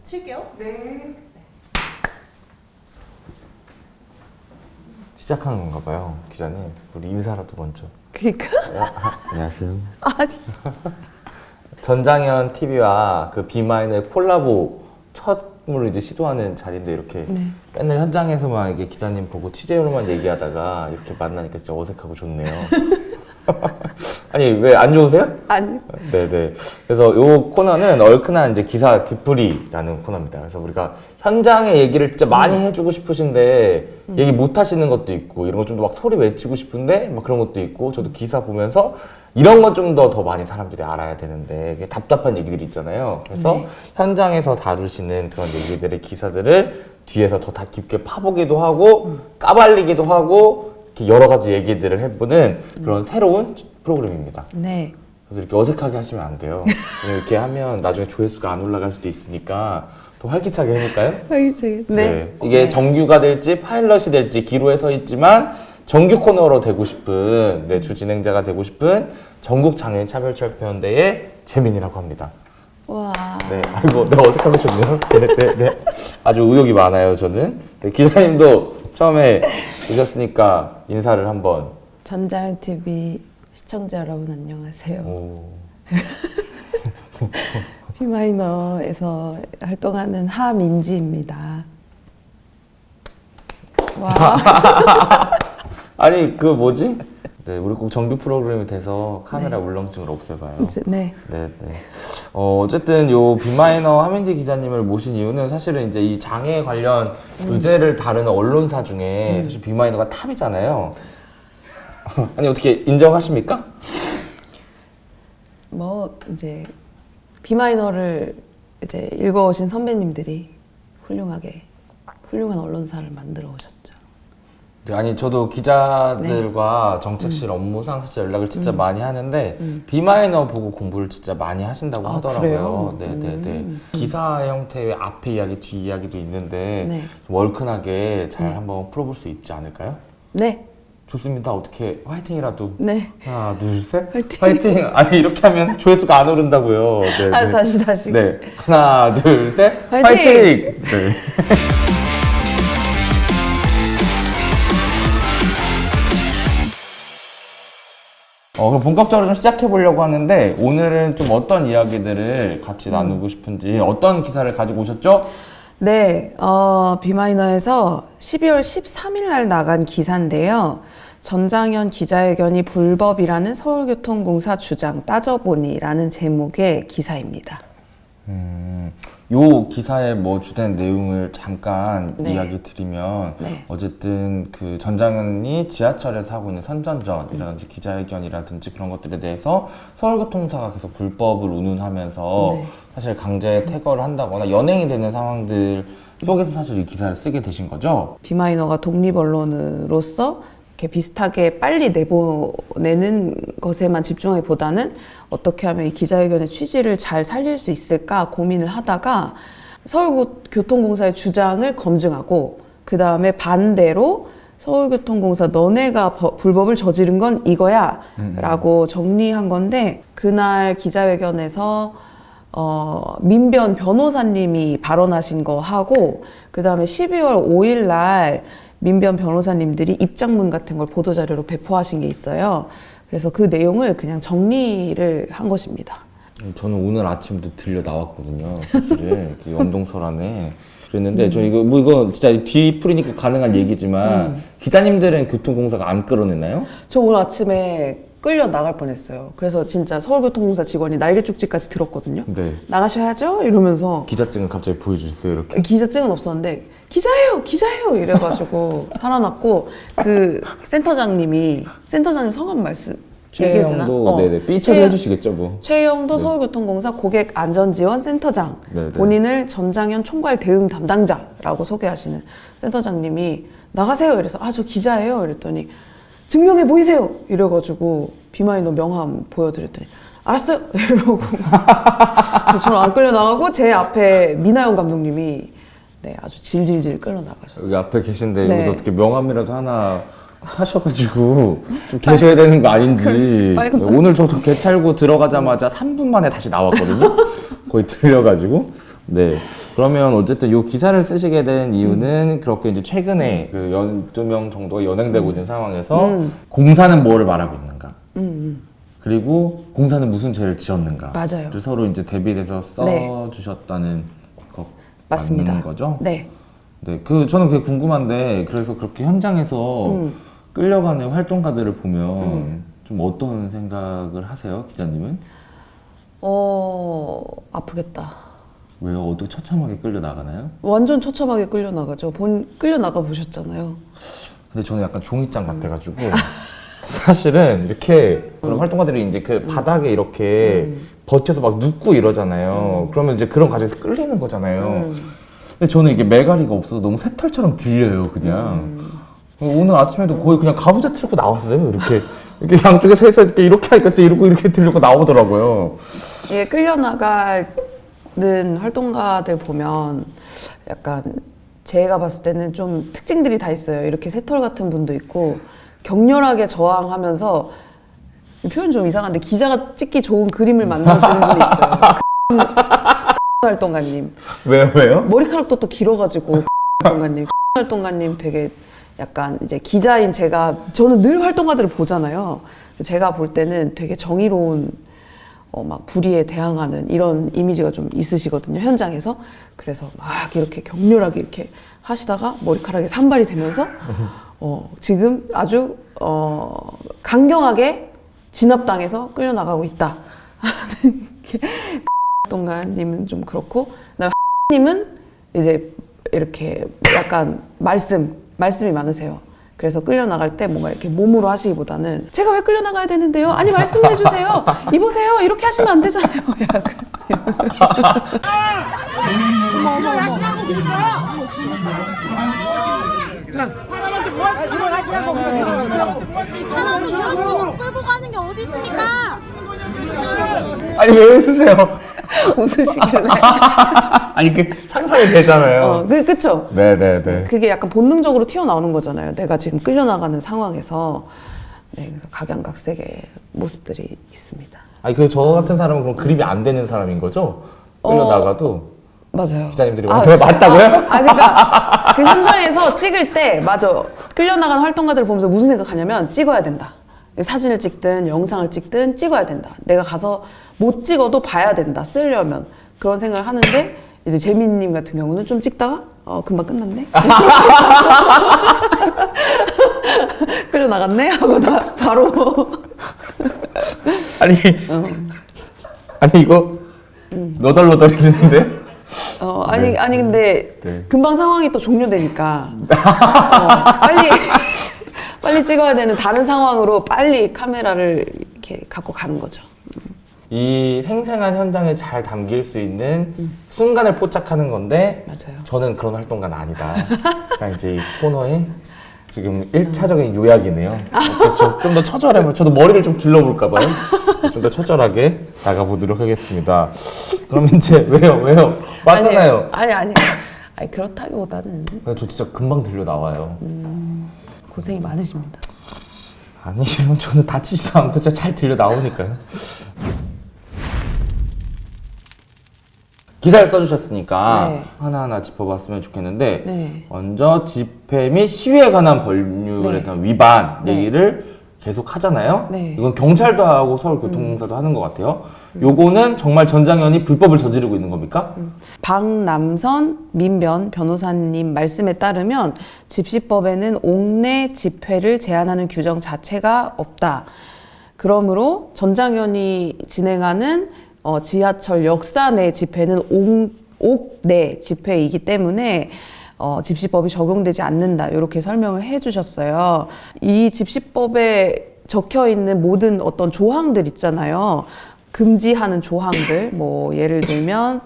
칠게요. 네. 시작하는 건가 봐요, 기자님. 우리 인사라도 먼저. 그니까? 안녕하세요. 아니. 전장현 TV와 그 비마이너의 콜라보 첫으로 이제 시도하는 자리인데 이렇게 네. 맨날 현장에서만 이게 기자님 보고 취재로만 얘기하다가 이렇게 만나니까 진짜 어색하고 좋네요. 아니 왜 안 좋으세요? 아니. 네네. 그래서 이 코너는 얼큰한 이제 기사 뒷풀이라는 코너입니다. 그래서 우리가 현장의 얘기를 진짜 많이 해주고 싶으신데 얘기 못 하시는 것도 있고 이런 거 좀 더 막 소리 외치고 싶은데 막 그런 것도 있고 저도 기사 보면서 이런 건 좀 더 많이 사람들이 알아야 되는데 이게 답답한 얘기들이 있잖아요. 그래서 네. 현장에서 다루시는 그런 얘기들의 기사들을 뒤에서 더 다 깊게 파보기도 하고 까발리기도 하고 이렇게 여러 가지 얘기들을 해보는 그런 새로운 프로그램입니다. 네. 그래서 이렇게 어색하게 하시면 안 돼요. 이렇게 하면 나중에 조회수가 안 올라갈 수도 있으니까 더 활기차게 해볼까요? 알겠어요. 네. 이게 네. 정규가 될지 파일럿이 될지 기로에 서 있지만 정규 코너로 되고 싶은 주 진행자가 되고 싶은 전국 장애인 차별철폐연대의 재민이라고 합니다. 와. 네, 아이고, 내가 어색하게 좋네요. 네. 아주 의욕이 많아요, 저는. 네, 기자님도 처음에 오셨으니까 인사를 한번. 전자연 TV 시청자 여러분 안녕하세요. 오. 비마이너에서 활동하는 하민지입니다. 와. 아니, 그 뭐지? 네, 우리 꼭 정규 프로그램이 돼서 카메라 울렁증을 없애봐요. 네. 네. 어쨌든 요 비마이너 하민지 기자님을 모신 이유는 사실은 이제 이 장애 관련 의제를 다루는 언론사 중에 사실 비마이너가 탑이잖아요. 아니 어떻게 인정하십니까? 뭐 이제 비마이너를 이제 읽어오신 선배님들이 훌륭한 언론사를 만들어 오셨죠. 네, 아니 저도 기자들과 정책실 업무상 사실 연락을 진짜 많이 하는데 비마이너 보고 공부를 진짜 많이 하신다고 하더라고요. 그래요? 네. 기사 형태의 앞에 이야기, 뒤 이야기도 있는데 네. 좀 월큰하게 잘 한번 풀어볼 수 있지 않을까요? 네. 좋습니다. 어떻게 화이팅이라도. 네. 하나, 둘, 셋. 화이팅. 화이팅. 아니 이렇게 하면 조회수가 안 오른다고요. 네. 아, 다시. 네. 하나, 둘, 셋. 화이팅! 화이팅. 네. 그럼 본격적으로 좀 시작해 보려고 하는데 오늘은 좀 어떤 이야기들을 같이 나누고 싶은지 어떤 기사를 가지고 오셨죠? 네, 비마이너에서 12월 13일 날 나간 기사인데요. 전장현 기자회견이 불법이라는 서울교통공사 주장 따져보니라는 제목의 기사입니다. 요 기사의 뭐 주된 내용을 잠깐 네. 이야기 드리면 네. 어쨌든 그 전장현이 지하철에서 하고 있는 선전전이라든지 기자회견이라든지 그런 것들에 대해서 서울교통사가 계속 불법을 운운하면서 네. 사실 강제 퇴거를 한다거나 연행이 되는 상황들 속에서 사실 이 기사를 쓰게 되신 거죠? 비마이너가 독립언론으로서 이렇게 비슷하게 빨리 내보내는 것에만 집중하기보다는 어떻게 하면 이 기자회견의 취지를 잘 살릴 수 있을까 고민을 하다가 서울교통공사의 주장을 검증하고 그 다음에 반대로 서울교통공사 너네가 불법을 저지른 건 이거야 라고 정리한 건데 그날 기자회견에서 민변 변호사님이 발언하신 거 하고 그 다음에 12월 5일 날 민변 변호사님들이 입장문 같은 걸 보도자료로 배포하신 게 있어요. 그래서 그 내용을 그냥 정리를 한 것입니다. 저는 오늘 아침도 들려 나왔거든요. 사실은 그 연동설안에 그랬는데 저 이거 진짜 뒤풀이니까 가능한 얘기지만 기자님들은 교통공사가 안 끌어냈나요? 저 오늘 아침에 끌려 나갈 뻔했어요. 그래서 진짜 서울교통공사 직원이 날개죽지까지 들었거든요. 네. 나가셔야죠 이러면서 기자증을 갑자기 보여주세요 이렇게. 기자증은 없었는데 기자예요 이래가지고 살아났고 그 센터장님 성함 말씀 얘기해도 되나? 최영도 네네 삐 처리해 주시겠죠 뭐. 최영도 네. 서울교통공사 고객안전지원 센터장 네네. 본인을 전장현 총괄 대응 담당자라고 소개하시는 센터장님이 나가세요 이래서 저 기자예요 이랬더니 증명해 보이세요 이래가지고 비마이너 명함 보여드렸더니 알았어요 이러고 저는 안 끌려 나가고 제 앞에 미나영 감독님이 네, 아주 질질질 끌어 나가셨어요. 여기 앞에 계신데 네. 여기도 어떻게 명함이라도 하나 하셔가지고 좀 계셔야 되는 거 아닌지. 빨간 네, 오늘 저도 개찰구 들어가자마자 3분 만에 다시 나왔거든요. 거의 들려가지고. 네. 그러면 어쨌든 이 기사를 쓰시게 된 이유는 그렇게 이제 최근에 그 12명 정도가 연행되고 있는 상황에서 공사는 뭐를 말하고 있는가? 그리고 공사는 무슨 죄를 지었는가? 맞아요. 를 서로 이제 대비해서 써주셨다는 거 맞습니다. 맞는 거죠? 네. 네, 저는 그게 궁금한데 그래서 그렇게 현장에서 끌려가는 활동가들을 보면 좀 어떤 생각을 하세요, 기자님은? 아프겠다. 왜요? 어떻게 처참하게 끌려 나가나요? 완전 처참하게 끌려 나가죠. 끌려 나가 보셨잖아요. 근데 저는 약간 종이장 같아가지고 사실은 이렇게 그런 활동가들이 이제 그 바닥에 이렇게 버텨서 막 눕고 이러잖아요. 그러면 이제 그런 과정에서 끌리는 거잖아요. 근데 저는 이게 매가리가 없어서 너무 새털처럼 들려요, 그냥. 오늘 아침에도 거의 그냥 가부좌 틀고 나왔어요. 이렇게 양쪽에 서서 이렇게 하니까 진짜 이렇게 들려고 나오더라고요. 이게 끌려나가는 활동가들 보면 약간 제가 봤을 때는 좀 특징들이 다 있어요. 이렇게 새털 같은 분도 있고 격렬하게 저항하면서 표현 좀 이상한데 기자가 찍기 좋은 그림을 만들어주는 분이 있어요. 활동가님. 왜요? 머리카락도 또 길어가지고 활동가님 되게 약간 이제 기자인 저는 늘 활동가들을 보잖아요. 제가 볼 때는 되게 정의로운 막 불의에 대항하는 이런 이미지가 좀 있으시거든요, 현장에서. 그래서 막 이렇게 격렬하게 이렇게 하시다가 머리카락에 산발이 되면서 지금 아주 강경하게 진압당해서 끌려나가고 있다. 활동가님은 좀 그렇고, 그다음에 님은 이제 이렇게 약간 말씀이 많으세요. 그래서 끌려나갈 때 뭔가 이렇게 몸으로 하시기보다는 제가 왜 끌려나가야 되는데요? 아니 말씀해주세요. 이보세요. 이렇게 하시면 안 되잖아요. 사람한테 뭐 하시는 걸 하시라고. 사람을 이런 식으로 끌고 가는 게 어디 있습니까? 아니 왜 웃으세요? 웃으시길래. 아니 상상이 되잖아요. 그쵸? 네네네. 그게 약간 본능적으로 튀어나오는 거잖아요. 내가 지금 끌려나가는 상황에서. 네, 그래서 각양각색의 모습들이 있습니다. 아니 저 같은 사람은 그럼 그림이 안 되는 사람인 거죠? 끌려나가도? 맞아요. 기자님들이 맞다고요? 그러니까 그 현장에서 찍을 때 맞아. 끌려나가는 활동가들을 보면서 무슨 생각하냐면 찍어야 된다. 사진을 찍든 영상을 찍든 찍어야 된다. 내가 가서 못 찍어도 봐야 된다. 쓰려면. 그런 생각을 하는데 이제 재민님 같은 경우는 좀 찍다가 금방 끝났네. 끌려나갔네 하고 바로 아니 이거 너덜너덜해지는데? 아니 근데 네. 금방 상황이 또 종료되니까 빨리 찍어야 되는 다른 상황으로 빨리 카메라를 이렇게 갖고 가는 거죠. 이 생생한 현장에 잘 담길 수 있는 순간을 포착하는 건데 맞아요. 저는 그런 활동가는 아니다. 그러니까 이제 이 코너의 지금 1차적인 요약이네요. 그렇죠. 좀 더 처절하면 저도 머리를 좀 길러볼까 봐요. 좀 더 처절하게 나가보도록 하겠습니다. 그럼 이제 왜요? 맞잖아요. 아니 그렇다기보다는 저 진짜 금방 들려 나와요. 고생이 많으십니다. 아니 저는 다치지도 않고 진짜 잘 들려 나오니까요. 기사를 써주셨으니까 네. 하나하나 짚어봤으면 좋겠는데 네. 먼저 집회 및 시위에 관한 법률에 네. 대한 위반 네. 얘기를 계속 하잖아요. 네. 이건 경찰도 하고 서울교통공사도 하는 것 같아요. 요거는 정말 전장현이 불법을 저지르고 있는 겁니까? 박남선 민변 변호사님 말씀에 따르면 집시법에는 옥내 집회를 제한하는 규정 자체가 없다. 그러므로 전장현이 진행하는 지하철 역사 내 집회는 옥내 집회이기 때문에 집시법이 적용되지 않는다. 이렇게 설명을 해주셨어요. 이 집시법에 적혀 있는 모든 어떤 조항들 있잖아요. 금지하는 조항들, 뭐 예를 들면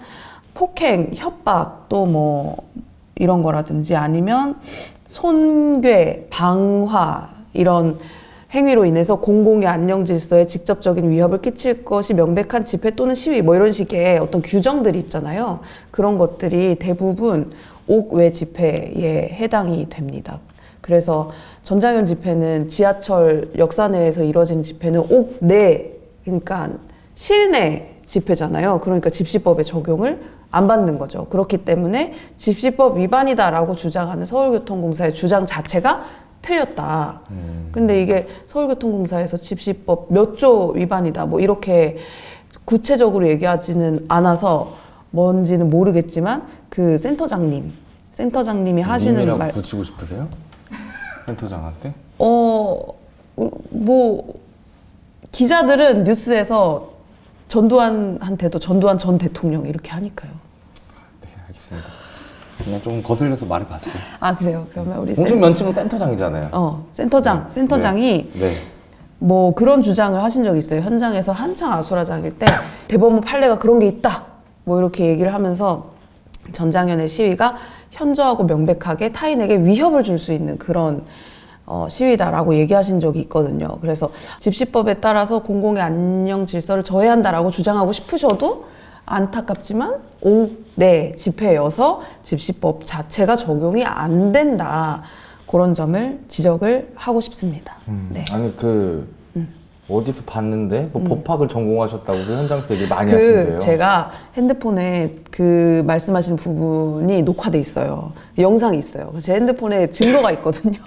폭행, 협박, 또 뭐 이런 거라든지 아니면 손괴, 방화 이런 행위로 인해서 공공의 안녕 질서에 직접적인 위협을 끼칠 것이 명백한 집회 또는 시위 뭐 이런 식의 어떤 규정들이 있잖아요. 그런 것들이 대부분 옥외 집회에 해당이 됩니다. 그래서 전장현 집회는 지하철 역사 내에서 이루어지는 집회는 옥내, 그러니까 실내 집회잖아요. 그러니까 집시법의 적용을 안 받는 거죠. 그렇기 때문에 집시법 위반이다라고 주장하는 서울교통공사의 주장 자체가 틀렸다. 근데 이게 서울교통공사에서 집시법 몇 조 위반이다 뭐 이렇게 구체적으로 얘기하지는 않아서 뭔지는 모르겠지만 그 센터장님이 하시는 님이라고 말 붙이고 싶으세요? 센터장한테? 뭐 기자들은 뉴스에서 전두환한테도 전두환 전 대통령 이렇게 하니까요. 네, 알겠습니다. 그냥 좀 거슬려서 말해봤어요. 아 그래요? 그러면 우리 공식 면칭은 센터장이잖아요. 센터장이 네. 뭐 그런 주장을 하신 적이 있어요. 현장에서 한창 아수라장일 때 대법원 판례가 그런 게 있다. 뭐 이렇게 얘기를 하면서 전장현의 시위가 현저하고 명백하게 타인에게 위협을 줄 수 있는 그런 시위다라고 얘기하신 적이 있거든요. 그래서 집시법에 따라서 공공의 안녕 질서를 저해한다라고 주장하고 싶으셔도 안타깝지만 집회여서 집시법 자체가 적용이 안 된다. 그런 점을 지적을 하고 싶습니다. 네. 아니 어디서 봤는데 뭐 법학을 전공하셨다고 그 현장에서 얘기 많이 하시는데요. 제가 핸드폰에 그 말씀하신 부분이 녹화돼 있어요. 영상이 있어요. 제 핸드폰에 증거가 있거든요.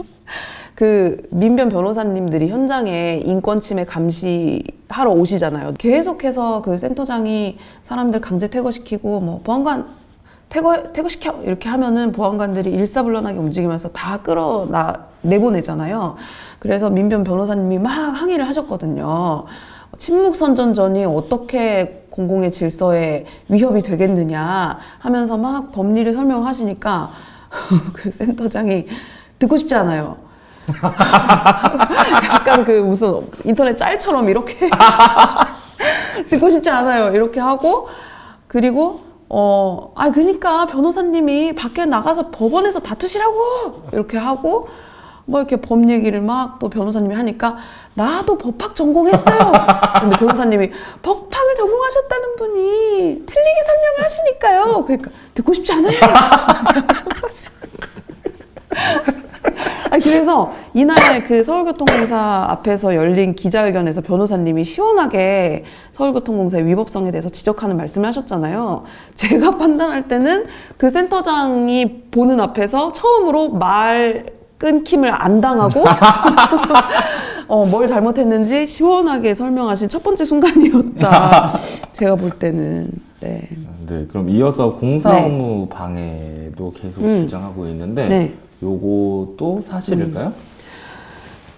그 민변 변호사님들이 현장에 인권 침해 감시하러 오시잖아요. 계속해서 그 센터장이 사람들 강제 퇴거시키고 뭐 보안관 퇴거시켜 이렇게 하면은 보안관들이 일사불란하게 움직이면서 다 내보내잖아요. 그래서 민변 변호사님이 막 항의를 하셨거든요. 침묵선전전이 어떻게 공공의 질서에 위협이 되겠느냐 하면서 막 법리를 설명하시니까 그 센터장이 듣고 싶지 않아요. 약간 그 무슨 인터넷 짤처럼 이렇게 듣고 싶지 않아요. 이렇게 하고 그리고 그러니까 변호사님이 밖에 나가서 법원에서 다투시라고 이렇게 하고 뭐 이렇게 법 얘기를 막 또 변호사님이 하니까 나도 법학 전공했어요. 근데 변호사님이 법학을 전공하셨다는 분이 틀리게 설명을 하시니까요. 그러니까 듣고 싶지 않아요. 그래서 이날 그 서울교통공사 앞에서 열린 기자회견에서 변호사님이 시원하게 서울교통공사의 위법성에 대해서 지적하는 말씀을 하셨잖아요. 제가 판단할 때는 그 센터장이 보는 앞에서 처음으로 말 끊김을 안 당하고 뭘 잘못했는지 시원하게 설명하신 첫 번째 순간이었다. 제가 볼 때는. 네. 네, 그럼 이어서 공사 업무 방해도 계속 주장하고 있는데 요것도 사실일까요?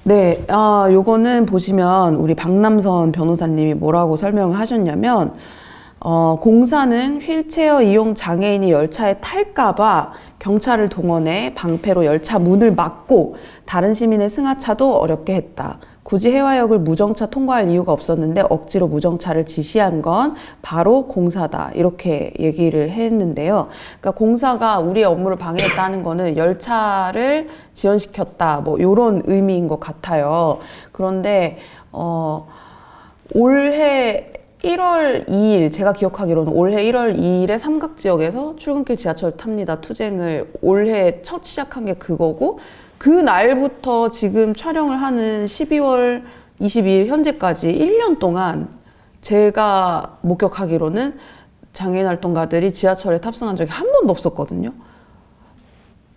네, 요거는 보시면 우리 박남선 변호사님이 뭐라고 설명을 하셨냐면 공사는 휠체어 이용 장애인이 열차에 탈까봐 경찰을 동원해 방패로 열차 문을 막고 다른 시민의 승하차도 어렵게 했다. 굳이 해화역을 무정차 통과할 이유가 없었는데 억지로 무정차를 지시한 건 바로 공사다. 이렇게 얘기를 했는데요. 그러니까 공사가 우리의 업무를 방해했다는 거는 열차를 지연시켰다. 뭐 이런 의미인 것 같아요. 그런데 올해 1월 2일, 제가 기억하기로는 올해 1월 2일에 삼각지역에서 출근길 지하철 탑니다 투쟁을 올해 첫 시작한 게 그거고 그 날부터 지금 촬영을 하는 12월 22일 현재까지 1년 동안 제가 목격하기로는 장애인 활동가들이 지하철에 탑승한 적이 한 번도 없었거든요.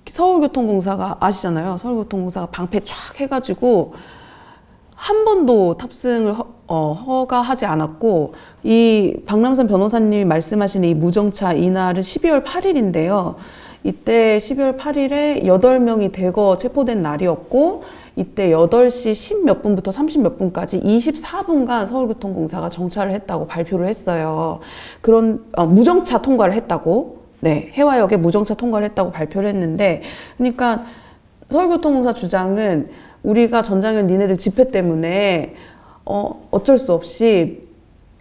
서울교통공사가 아시잖아요. 서울교통공사가 방패 쫙 해가지고 한 번도 탑승을 허가하지 않았고 이 박남선 변호사님이 말씀하시는 이 무정차 이날은 12월 8일인데요. 이때 12월 8일에 8명이 대거 체포된 날이었고 이때 8시 10 몇 분부터 30 몇 분까지 24분간 서울교통공사가 정차를 했다고 발표를 했어요. 그런 무정차 통과를 했다고 해화역에 무정차 통과를 했다고 발표를 했는데 그러니까 서울교통공사 주장은 우리가 전장현 니네들 집회 때문에 어쩔 수 없이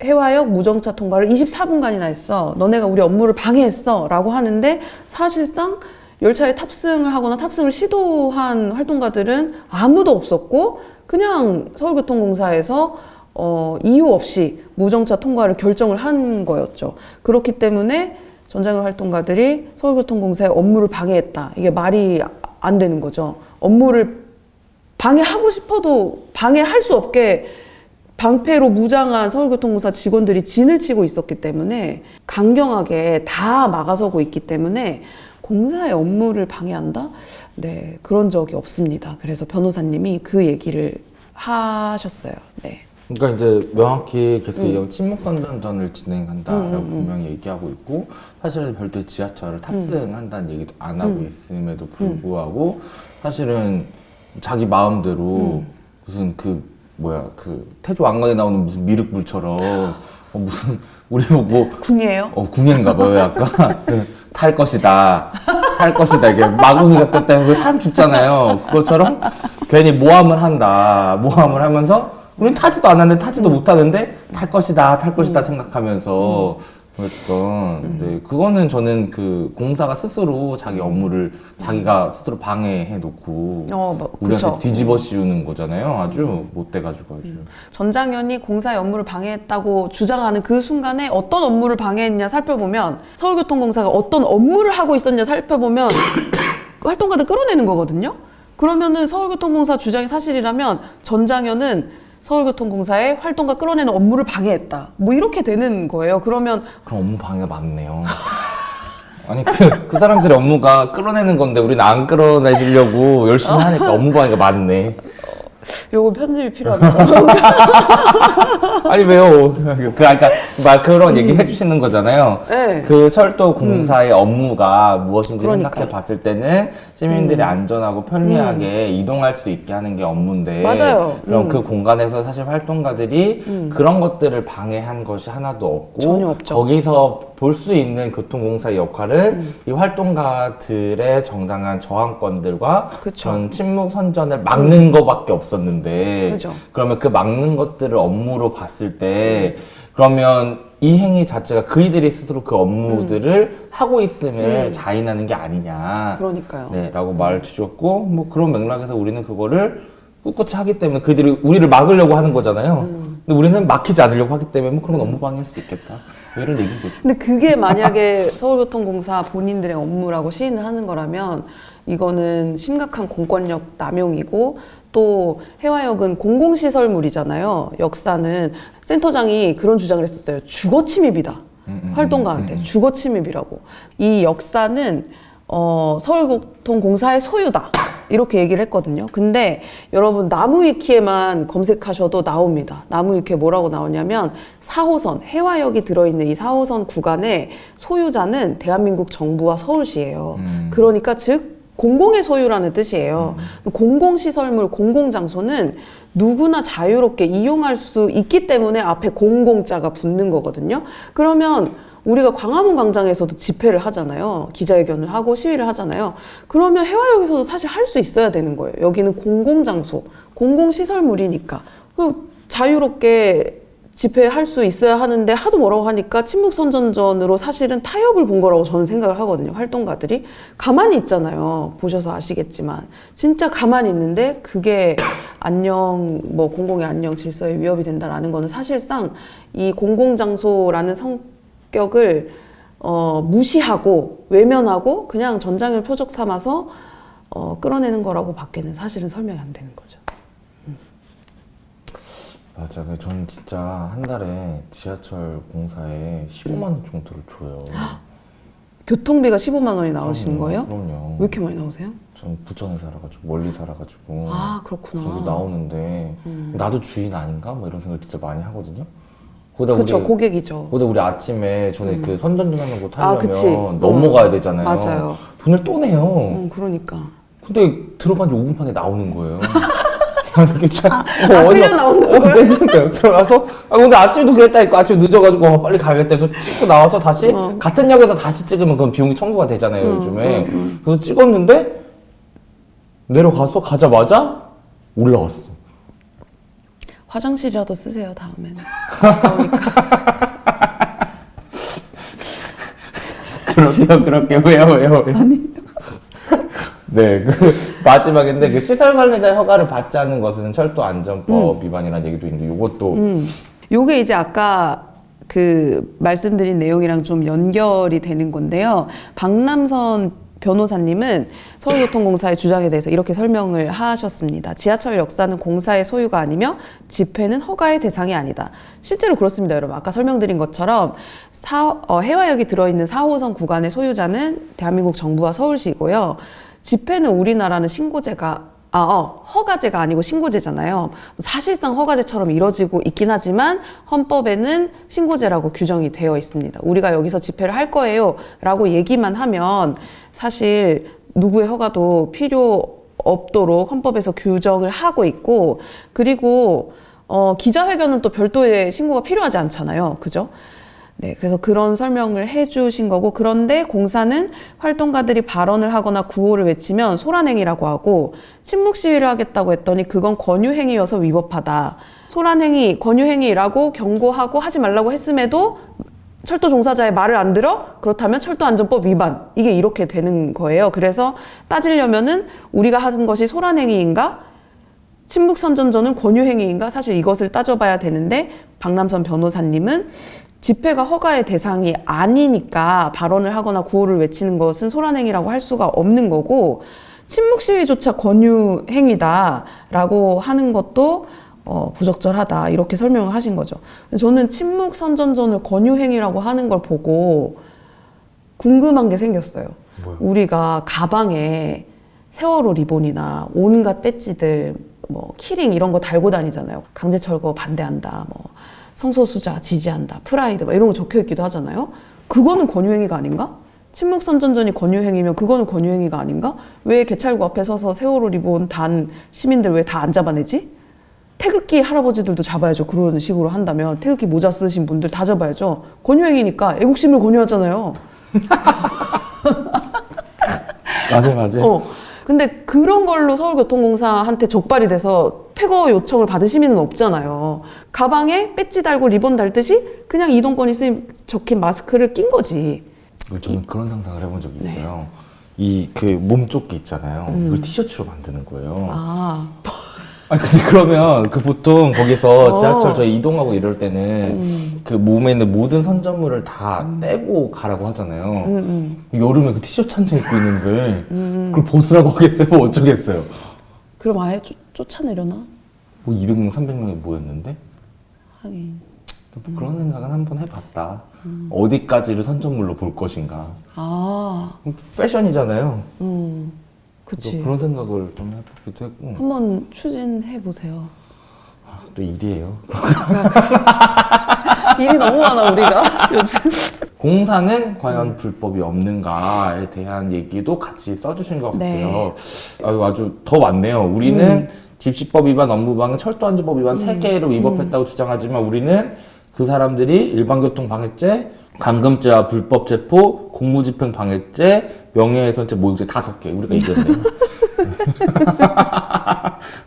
해화역 무정차 통과를 24분간이나 했어. 너네가 우리 업무를 방해했어. 라고 하는데 사실상 열차에 탑승을 하거나 탑승을 시도한 활동가들은 아무도 없었고 그냥 서울교통공사에서 이유 없이 무정차 통과를 결정을 한 거였죠. 그렇기 때문에 전장현 활동가들이 서울교통공사의 업무를 방해했다. 이게 말이 안 되는 거죠. 업무를 방해하고 싶어도 방해할 수 없게 방패로 무장한 서울교통공사 직원들이 진을 치고 있었기 때문에 강경하게 다 막아서고 있기 때문에 공사의 업무를 방해한다? 네, 그런 적이 없습니다. 그래서 변호사님이 그 얘기를 하셨어요. 네. 그러니까 이제 명확히 계속 얘기하면 침묵선전전을 진행한다라고 분명히 얘기하고 있고 사실은 별도의 지하철을 탑승한다는 얘기도 안 하고 있음에도 불구하고 사실은 자기 마음대로 무슨 그 태조 왕건에 나오는 무슨 미륵불처럼 무슨 우리 뭐 궁이에요? 궁예인가 봐요 약간 탈 것이다 이게 마구니가 떴다면 사람 죽잖아요. 그것처럼 괜히 모함을 하면서 우린 타지도 않았는데 타지도 못하는데 탈 것이다 생각하면서 그랬던. 네, 그거는 저는 그 공사가 스스로 자기 업무를 자기가 스스로 방해해 놓고 우리한테 뒤집어 씌우는 거잖아요. 아주 못돼가지고 아주. 전장현이 공사의 업무를 방해했다고 주장하는 그 순간에 어떤 업무를 방해했냐 살펴보면 서울교통공사가 어떤 업무를 하고 있었냐 살펴보면 활동가들 끌어내는 거거든요. 그러면은 서울교통공사 주장이 사실이라면 전장현은 서울교통공사의 활동가 끌어내는 업무를 방해했다. 뭐 이렇게 되는 거예요. 그럼 업무 방해가 맞네요. 아니 그 사람들의 업무가 끌어내는 건데 우리는 안 끌어내주려고 열심히 하니까 업무 방해가 맞네. 요거 편집이 필요하다. 아니 왜요? 그러니까 그런 얘기 해주시는 거잖아요. 네. 그 철도 공사의 업무가 무엇인지 그러니까. 생각해 봤을 때는 시민들이 안전하고 편리하게 이동할 수 있게 하는 게 업무인데 맞아요. 그럼 그 공간에서 사실 활동가들이 그런 것들을 방해한 것이 하나도 없고 전혀 없죠. 거기서 볼 수 있는 교통공사의 역할은 이 활동가들의 정당한 저항권들과 그쵸. 전 침묵 선전을 막는 것밖에 없었는데 그죠. 그러면 그 막는 것들을 업무로 봤을 때 그러면 이 행위 자체가 그이들이 스스로 그 업무들을 하고 있음을 자인하는 게 아니냐. 그러니까요. 네, 라고 말을 주셨고 뭐 그런 맥락에서 우리는 그거를 꿋꿋이 하기 때문에 그들이 우리를 막으려고 하는 거잖아요. 근데 우리는 막히지 않으려고 하기 때문에 뭐 그런 업무 방해할 수도 있겠다. 뭐 이런 얘기인 거죠. 근데 그게 만약에 서울교통공사 본인들의 업무라고 시인을 하는 거라면 이거는 심각한 공권력 남용이고 또 해화역은 공공시설물이잖아요. 역사는 센터장이 그런 주장을 했었어요. 주거 침입이다. 활동가한테 주거 침입이라고. 이 역사는 서울교통공사의 소유다. 이렇게 얘기를 했거든요. 근데 여러분 나무위키에만 검색하셔도 나옵니다. 나무위키에 뭐라고 나오냐면 4호선, 해화역이 들어있는 이 4호선 구간의 소유자는 대한민국 정부와 서울시예요. 그러니까 즉 공공의 소유라는 뜻이에요. 공공시설물, 공공장소는 누구나 자유롭게 이용할 수 있기 때문에 앞에 공공자가 붙는 거거든요. 그러면 우리가 광화문 광장에서도 집회를 하잖아요. 기자회견을 하고 시위를 하잖아요. 그러면 해화역에서도 사실 할 수 있어야 되는 거예요. 여기는 공공장소, 공공시설물이니까. 자유롭게 집회할 수 있어야 하는데 하도 뭐라고 하니까 침묵선전전으로 사실은 타협을 본 거라고 저는 생각을 하거든요. 활동가들이. 가만히 있잖아요. 보셔서 아시겠지만. 진짜 가만히 있는데 그게 공공의 안녕 질서에 위협이 된다라는 거는 사실상 이 공공장소라는 성격을 무시하고 외면하고 그냥 전장을 표적 삼아서 끌어내는 거라고 밖에는 사실은 설명이 안 되는 거죠. 맞아. 저는 진짜 한 달에 지하철 공사에 15만 원 정도를 줘요. 교통비가 15만 원이 나오시는 거예요? 그럼요. 왜 이렇게 많이 나오세요? 전 부천에 살아가지고 멀리 살아가지고 아, 그렇구나. 저도 나오는데 나도 주인 아닌가? 뭐 이런 생각을 진짜 많이 하거든요. 그렇죠. 고객이죠. 근데 우리 아침에 전에 그 선전전하는 거 아, 타려면 그치. 넘어가야 되잖아요. 맞아요. 돈을 또 내요. 그러니까. 근데 들어간 지 5분 만에 나오는 거예요. 이렇게 참. 끌려 나온다고요? 들어가서 근데 아침에도 그랬다니까. 아침에 늦어가지고 빨리 가야겠다 해서 찍고 나와서 다시 같은 역에서 다시 찍으면 그건 비용이 청구가 되잖아요 요즘에. 그래서 찍었는데 내려가서 가자마자 올라갔어. 화장실이라도 쓰세요 다음에는. 그렇게 왜요? 아니. 네, 그 마지막인데 그 시설 관리자 허가를 받지 않는 것은 철도 안전법 위반이라는 얘기도 있는데 이것도 요게 이제 아까 그 말씀드린 내용이랑 좀 연결이 되는 건데요. 박남선 변호사님은 서울교통공사의 주장에 대해서 이렇게 설명을 하셨습니다. 지하철 역사는 공사의 소유가 아니며 집회는 허가의 대상이 아니다. 실제로 그렇습니다, 여러분. 아까 설명드린 것처럼 해화역이 들어있는 4호선 구간의 소유자는 대한민국 정부와 서울시이고요. 집회는 우리나라는 허가제가 아니고 신고제잖아요. 사실상 허가제처럼 이뤄지고 있긴 하지만 헌법에는 신고제라고 규정이 되어 있습니다. 우리가 여기서 집회를 할 거예요 라고 얘기만 하면 사실 누구의 허가도 필요 없도록 헌법에서 규정을 하고 있고, 그리고 기자회견은 또 별도의 신고가 필요하지 않잖아요. 그죠? 네, 그래서 그런 설명을 해주신 거고, 그런데 공사는 활동가들이 발언을 하거나 구호를 외치면 소란행위라고 하고, 침묵 시위를 하겠다고 했더니 그건 권유행위여서 위법하다. 소란행위, 권유행위라고 경고하고 하지 말라고 했음에도 철도 종사자의 말을 안 들어? 그렇다면 철도안전법 위반. 이게 이렇게 되는 거예요. 그래서 따지려면은 우리가 하는 것이 소란행위인가? 침묵선전전은 권유행위인가? 사실 이것을 따져봐야 되는데, 박남선 변호사님은 집회가 허가의 대상이 아니니까 발언을 하거나 구호를 외치는 것은 소란행위라고 할 수가 없는 거고, 침묵 시위조차 권유행위다라고 하는 것도 부적절하다, 이렇게 설명을 하신 거죠. 저는 침묵 선전전을 권유행위라고 하는 걸 보고 궁금한 게 생겼어요. 뭐요? 우리가 가방에 세월호 리본이나 온갖 배지들, 뭐 키링 이런 거 달고 다니잖아요. 강제철거 반대한다, 뭐 성소수자 지지한다, 프라이드 막 이런 거 적혀 있기도 하잖아요. 그거는 권유행위가 아닌가? 침묵선전전이 권유행위면 그거는 권유행위가 아닌가? 왜 개찰구 앞에 서서 세월호 리본 단 시민들 왜 다 안 잡아내지? 태극기 할아버지들도 잡아야죠. 그런 식으로 한다면 태극기 모자 쓰신 분들 다 잡아야죠. 권유행위니까 애국심을 권유하잖아요. 맞아요. 근데 그런 걸로 서울교통공사한테 적발이 돼서 퇴거 요청을 받은 시민은 없잖아요. 가방에 배지 달고 리본 달듯이 그냥 이동권이 적힌 마스크를 낀 거지. 저는 그런 상상을 해본 적이 있어요. 이 그 몸조끼 있잖아요. 이걸 티셔츠로 만드는 거예요. 아니 근데 그러면 그 보통 거기서 지하철 저희 이동하고 이럴 때는 그 몸에 있는 모든 선전물을 다 떼고 가라고 하잖아요. 여름에 그 티셔츠 한 장 입고 있는데 그걸 벗으라고 하겠어요? 뭐 어쩌겠어요? 그럼 아예 쫓아내려나? 뭐 200명, 300명이 모였는데? 하긴. 뭐 그런 생각은 한번 해봤다. 어디까지를 선전물로 볼 것인가. 패션이잖아요. 그치. 그런 생각을 좀 해보기도 했고. 한번 추진해 보세요. 또 일이에요. 일이 너무 많아 우리가 요즘. 공사는 과연 불법이 없는가에 대한 얘기도 같이 써주신 것 같아요. 아주 더 많네요. 우리는 집시법 위반, 업무방해, 철도안전법 위반 3개를 위법했다고 주장하지만 우리는 그 사람들이 일반교통방해죄, 감금죄와 불법체포, 공무집행방해죄, 명예훼손죄, 모욕죄 5개 우리가 이겼네요.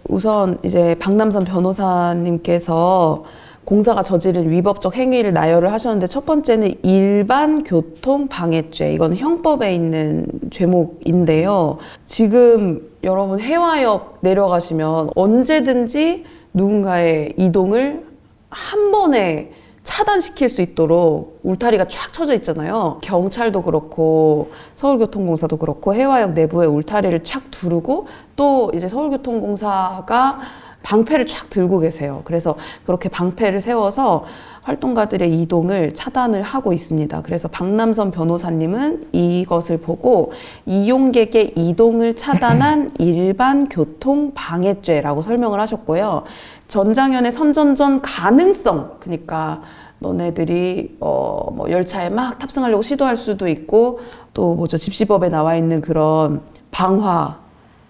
우선 이제 박남선 변호사님께서 공사가 저지른 위법적 행위를 나열을 하셨는데, 첫 번째는 일반교통방해죄. 이건 형법에 있는 죄목인데요. 지금 여러분 해화역 내려가시면 언제든지 누군가의 이동을 한 번에 차단시킬 수 있도록 울타리가 쫙 쳐져 있잖아요. 경찰도 그렇고 서울교통공사도 그렇고 해화역 내부에 울타리를 쫙 두르고, 또 이제 서울교통공사가 방패를 쫙 들고 계세요. 그래서 그렇게 방패를 세워서 활동가들의 이동을 차단을 하고 있습니다. 그래서 박남선 변호사님은 이것을 보고 이용객의 이동을 차단한 일반 교통방해죄라고 설명을 하셨고요. 전장현의 선전전 가능성, 그러니까 너네들이 뭐 열차에 막 탑승하려고 시도할 수도 있고, 또 뭐죠, 집시법에 나와 있는 그런 방화,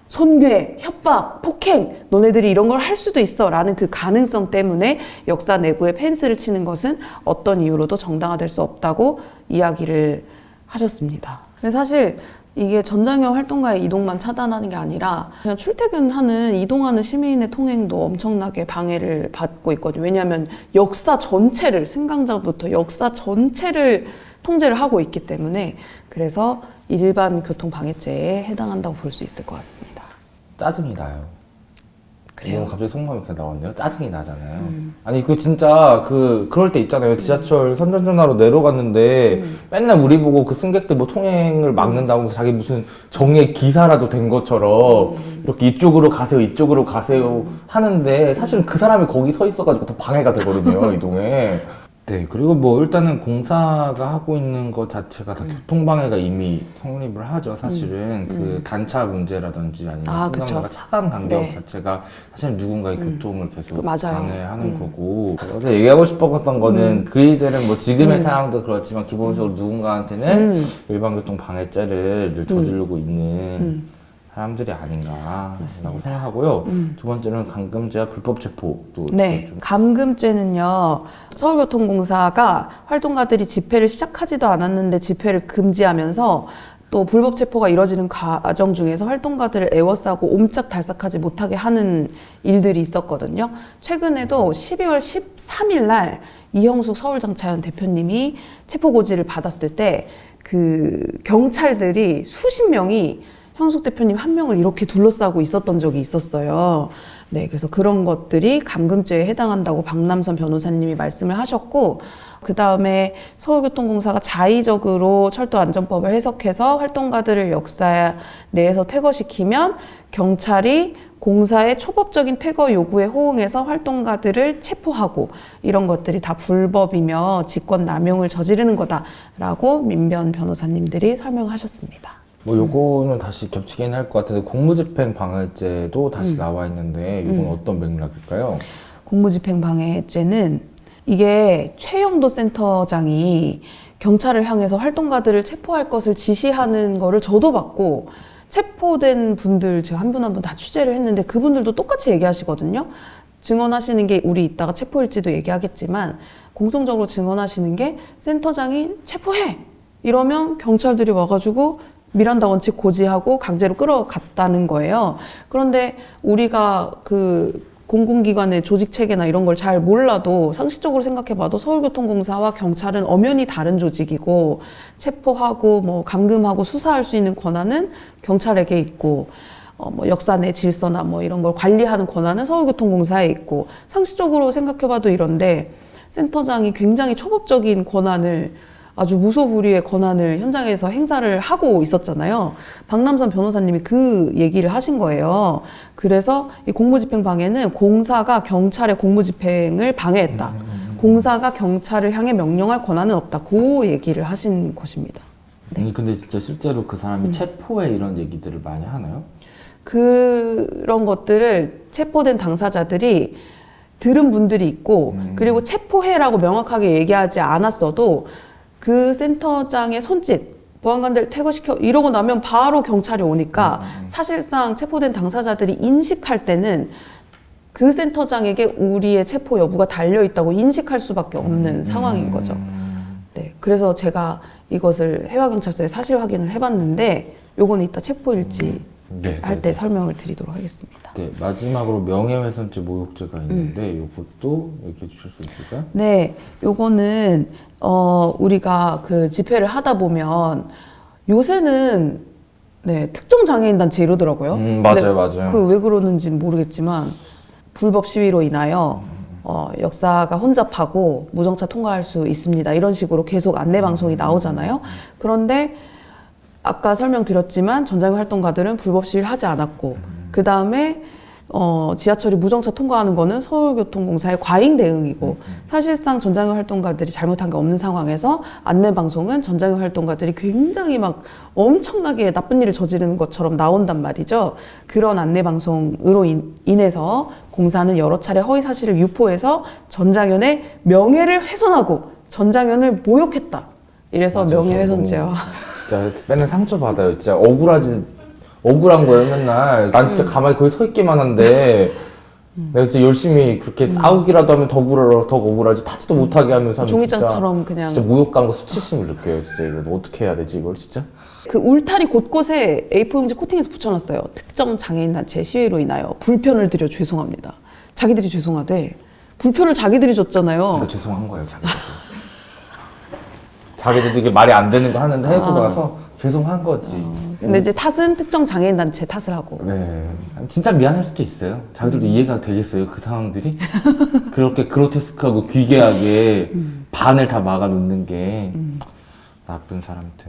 손괴, 협박, 폭행, 너네들이 이런 걸 할 수도 있어 라는 그 가능성 때문에 역사 내부에 펜스를 치는 것은 어떤 이유로도 정당화될 수 없다고 이야기를 하셨습니다. 근데 사실 이게 전장현 활동가의 이동만 차단하는 게 아니라 그냥 출퇴근하는, 이동하는 시민의 통행도 엄청나게 방해를 받고 있거든요. 왜냐하면 역사 전체를, 승강장부터 역사 전체를 통제를 하고 있기 때문에, 그래서 일반 교통방해죄에 해당한다고 볼 수 있을 것 같습니다. 짜증이 나요. 그래요. 갑자기 속마음이 이렇게 나왔네요. 짜증이 나잖아요. 아니 그 진짜 그럴 때 있잖아요. 지하철 선전전화로 내려갔는데 맨날 우리 보고 그 승객들 뭐 통행을 막는다고 해서 자기 무슨 정의 기사라도 된 것처럼 이렇게 이쪽으로 가세요 하는데 사실은 그 사람이 거기 서 있어가지고 더 방해가 되거든요. 이동에. 네, 그리고 뭐 일단은 공사가 하고 있는 것 자체가 다 교통방해가 이미 성립을 하죠. 사실은 그 단차 문제라든지 아니면 승강자가 차간 간격 네. 자체가 사실 누군가의 교통을 계속 맞아요. 방해하는 거고. 그래서 얘기하고 싶었던 거는 그이들은 뭐 지금의 상황도 그렇지만 기본적으로 누군가한테는 일반 교통 방해죄를 늘 저지르고 있는 사람들이 아닌가라고 생각하고요. 두 번째는 감금죄와 불법 체포도 네, 좀 감금죄는요. 서울교통공사가 활동가들이 집회를 시작하지도 않았는데 집회를 금지하면서 또 불법 체포가 이뤄지는 과정 중에서 활동가들을 에워싸고 옴짝달싹하지 못하게 하는 일들이 있었거든요. 최근에도 12월 13일 날 이형숙 서울정차연 대표님이 체포 고지를 받았을 때 그 경찰들이 수십 명이 형숙 대표님 한 명을 이렇게 둘러싸고 있었던 적이 있었어요. 네, 그래서 그런 것들이 감금죄에 해당한다고 박남선 변호사님이 말씀을 하셨고, 그 다음에 서울교통공사가 자의적으로 철도안전법을 해석해서 활동가들을 역사 내에서 퇴거시키면 경찰이 공사의 초법적인 퇴거 요구에 호응해서 활동가들을 체포하고 이런 것들이 다 불법이며 직권 남용을 저지르는 거다라고 민변 변호사님들이 설명하셨습니다. 뭐 요거는 다시 겹치긴 할 것 같은데 공무집행 방해죄도 다시 나와 있는데 이건 어떤 맥락일까요? 공무집행방해죄는 이게 최영도 센터장이 경찰을 향해서 활동가들을 체포할 것을 지시하는 거를 저도 봤고 체포된 분들 제가 한 분 한 분 다 취재를 했는데 그분들도 똑같이 얘기하시거든요. 증언하시는 게 우리 이따가 체포일지도 얘기하겠지만 공통적으로 증언하시는 게 센터장이 체포해! 이러면 경찰들이 와가지고 미란다 원칙 고지하고 강제로 끌어갔다는 거예요. 그런데 우리가 그 공공기관의 조직 체계나 이런 걸 잘 몰라도 상식적으로 생각해봐도 서울교통공사와 경찰은 엄연히 다른 조직이고 체포하고 뭐 감금하고 수사할 수 있는 권한은 경찰에게 있고 뭐 역사 내 질서나 뭐 이런 걸 관리하는 권한은 서울교통공사에 있고 상식적으로 생각해봐도 이런데 센터장이 굉장히 초법적인 권한을 아주 무소불위의 권한을 현장에서 행사를 하고 있었잖아요. 박남선 변호사님이 그 얘기를 하신 거예요. 그래서 이 공무집행 방해는 공사가 경찰의 공무집행을 방해했다. 공사가 경찰을 향해 명령할 권한은 없다. 그 얘기를 하신 것입니다. 아니 근데 진짜 실제로 그 사람이 체포에 이런 얘기들을 많이 하나요? 그런 것들을 체포된 당사자들이 들은 분들이 있고 그리고 체포해라고 명확하게 얘기하지 않았어도 그 센터장의 손짓, 보안관들 퇴거시켜 이러고 나면 바로 경찰이 오니까 사실상 체포된 당사자들이 인식할 때는 그 센터장에게 우리의 체포 여부가 달려있다고 인식할 수밖에 없는 상황인 거죠. 네, 그래서 제가 이것을 해와경찰서에 사실 확인을 해봤는데 요거는 이따 체포일지 할 때 설명을 드리도록 하겠습니다. 네, 마지막으로 명예훼손죄 모욕죄가 있는데 이것도 얘기해 주실 수 있을까요? 네, 요거는 우리가 그 집회를 하다 보면 요새는 네, 특정 장애인단체 이러더라고요. 맞아요, 맞아요. 그 왜 그러는지는 모르겠지만 불법 시위로 인하여 역사가 혼잡하고 무정차 통과할 수 있습니다. 이런 식으로 계속 안내 방송이 나오잖아요. 그런데 아까 설명드렸지만 전장외 활동가들은 불법 시위를 하지 않았고 그 다음에 지하철이 무정차 통과하는 거는 서울교통공사의 과잉 대응이고 사실상 전장외 활동가들이 잘못한 게 없는 상황에서 안내 방송은 전장외 활동가들이 굉장히 막 엄청나게 나쁜 일을 저지르는 것처럼 나온단 말이죠. 그런 안내 방송으로 인해서 공사는 여러 차례 허위 사실을 유포해서 전장현의 명예를 훼손하고 전장현을 모욕했다. 이래서 명예훼손죄와 진짜 맨날 상처받아요. 진짜 억울한 거예요, 맨날. 난 진짜 가만히 거기 서 있기만 한데, 내가 진짜 열심히 그렇게 싸우기라도 하면 더 억울하지, 타지도 못하게 하면서 하면 종이장처럼 그냥 진짜 모욕감과 수치심을 느껴요, 진짜. 이거 어떻게 해야 되지, 이걸 진짜? 그 울타리 곳곳에 A4 용지 코팅해서 붙여놨어요. 특정 장애인 단체 시위로 인하여 불편을 드려 죄송합니다. 자기들이 죄송하대. 불편을 자기들이 줬잖아요. 그러니까 죄송한 거예요, 자기들도. 자기들도 이게 말이 안 되는 거 하는데 해보고 나서 죄송한 거지. 근데 이제 탓은 특정 장애인 단체 탓을 하고. 네. 진짜 미안할 수도 있어요. 자기들도 이해가 되겠어요, 그 상황들이? 그렇게 그로테스크하고 귀괴하게 반을 다 막아놓는 게 나쁜 사람들.